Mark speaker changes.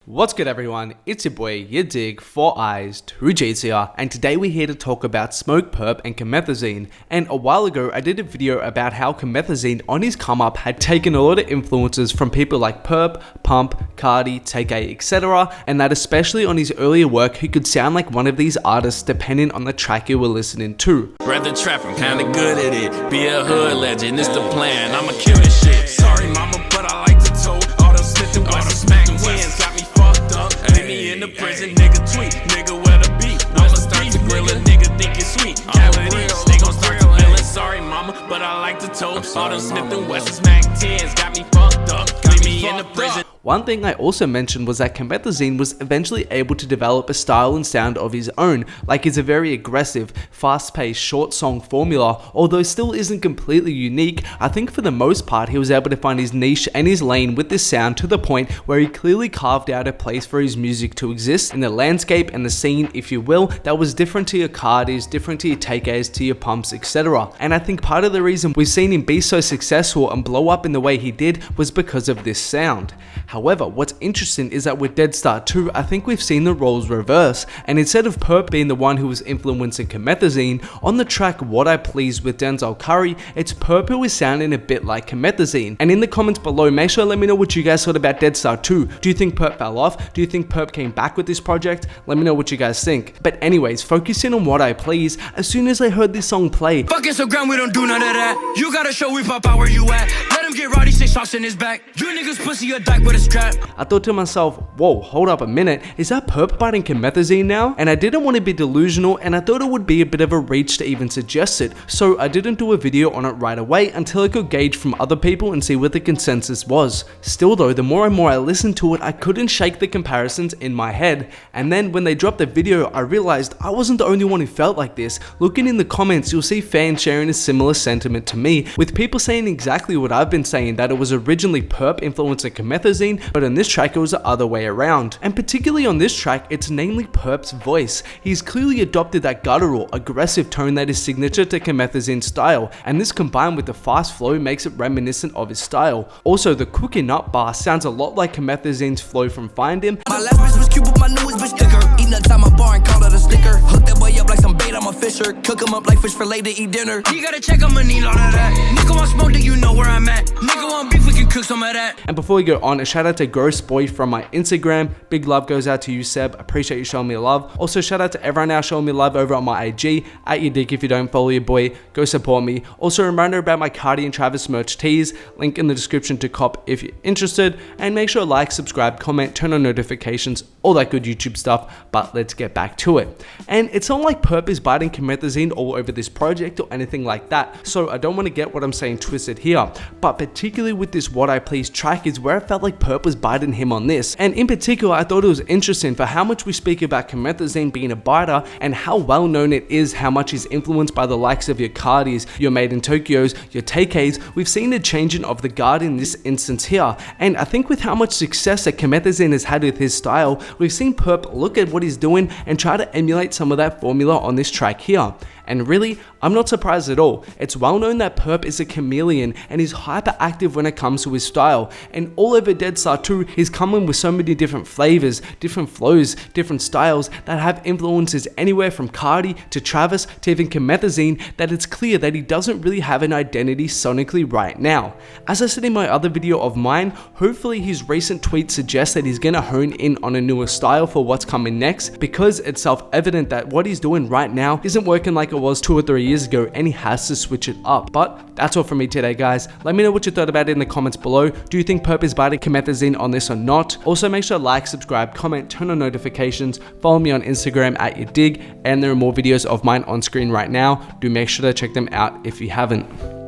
Speaker 1: What's good everyone, it's your boy yadiiiigg, 4 eyes, 2 G's here, and today we're here to talk about Smokepurpp and Comethazine. And a while ago I did a video about how Comethazine on his come up had taken a lot of influences from people like Purpp, Pump, Cardi, TK, etc. and that especially on his earlier work he could sound like one of these artists depending on the track you were listening to.
Speaker 2: Rather trap, I'm kinda good at it. Be a hood legend, it's the plan. I'ma kill this shit. Sorry mama, but I like to tote. All them Smith and Wesson smack 10s got me fucked up. Leave me in the prison, nigga tweet. Nigga where the beat. I'ma start to grill a nigga think it's sweet. Cavaliers, they gon' start to feelin'. Sorry mama, but I like to tote. All them Smith and Wesson smack 10s got me fucked up. Leave me in the prison.
Speaker 1: One thing I also mentioned was that Comethazine was eventually able to develop a style and sound of his own, like it's a very aggressive, fast-paced, short song formula. Although still isn't completely unique, I think for the most part he was able to find his niche and his lane with this sound to the point where he clearly carved out a place for his music to exist in the landscape and the scene, if you will, that was different to your Cardis, different to your TKs, to your Pumps, etc. And I think part of the reason we've seen him be so successful and blow up in the way he did was because of this sound. However, what's interesting is that with Deadstar 2, I think we've seen the roles reverse, and instead of Purpp being the one who was influencing Comethazine, on the track What I Please with Denzel Curry, it's Purpp who is sounding a bit like Comethazine. And in the comments below, make sure to let me know what you guys thought about Deadstar 2. Do you think Purpp fell off? Do you think Purpp came back with this project? Let me know what you guys think. But anyways, focusing on What I Please, as soon as I heard this song play,
Speaker 3: fuck Instagram, we don't do none of that. You gotta show we pop out where you at. Let him get rowdy, 6 shots in his back. You niggas pussy a dyke with a strap.
Speaker 1: I thought to myself, whoa, hold up a minute, is that Purpp biting Comethazine now? And I didn't want to be delusional, and I thought it would be a bit of a reach to even suggest it, so I didn't do a video on it right away until I could gauge from other people and see what the consensus was. Still though, the more and more I listened to it, I couldn't shake the comparisons in my head, and then when they dropped the video, I realized I wasn't the only one who felt like this. Looking in the comments, you'll see fans sharing a similar sentiment to me, with people saying exactly what I've been saying, that it was originally Purpp influencing Comethazine, but on this track it was the other way around. And particularly on this track, it's namely Purpp's voice. He's clearly adopted that guttural, aggressive tone that is signature to Comethazine's style, and this combined with the fast flow makes it reminiscent of his style. Also, the cooking up bar sounds a lot like Comethazine's flow from Find Him.
Speaker 3: My last bitch was cute, but my newest bitch thicker. Eating outside my bar and called it a sticker. Hook that boy up like some bait, I'm a fisher. Cook him up like fish fillet to eat dinner. You gotta check, I'ma need all of that. Nigga want smoke, then you know where I'm at. Nigga want beef, we can cook some of that.
Speaker 1: And before we go on, a shout out to Gross Boy from my Instagram. Big love goes out to you, Seb. Appreciate you showing me love. Also, shout out to everyone now showing me love over on my IG, at yadiiiigg. If you don't follow your boy, go support me. Also, a reminder about my Cardi and Travis merch tees. Link in the description to cop if you're interested. And make sure to like, subscribe, comment, turn on notifications, all that good YouTube stuff. But let's get back to it. And it's not like Purpp is biting Comethazine all over this project or anything like that, so I don't want to get what I'm saying twisted here. But particularly with this What I Please track is where I felt like Purpp was biting him on this. And in particular, I thought it was interesting for how much we speak about Comethazine being a biter and how well known it is how much he's influenced by the likes of your Cardis, your Made in Tokyos, your TKs. We've seen the changing of the guard in this instance here. And I think with how much success that Comethazine has had with his style, we've seen Purpp look at what he's doing and try to emulate some of that formula on this track here. And really, I'm not surprised at all. It's well known that Purpp is a chameleon and he's hyperactive when it comes to his style. And all over Deadstar 2, he's coming with so many different flavors, different flows, different styles that have influences anywhere from Cardi to Travis to even Comethazine, that it's clear that he doesn't really have an identity sonically right now. As I said in my other video of mine, hopefully his recent tweet suggests that he's gonna hone in on a newer style for what's coming next, because it's self-evident that what he's doing right now isn't working like it was 2 or 3 years ago, and he has to switch it up. But that's all from me today, guys. Let me know what you thought about it in the comments below. Do you think Purpp is biting Comethazine on this or not? Also, make sure to like, subscribe, comment, turn on notifications, follow me on Instagram at yadiiiigg, and there are more videos of mine on screen right now. Do make sure to check them out if you haven't.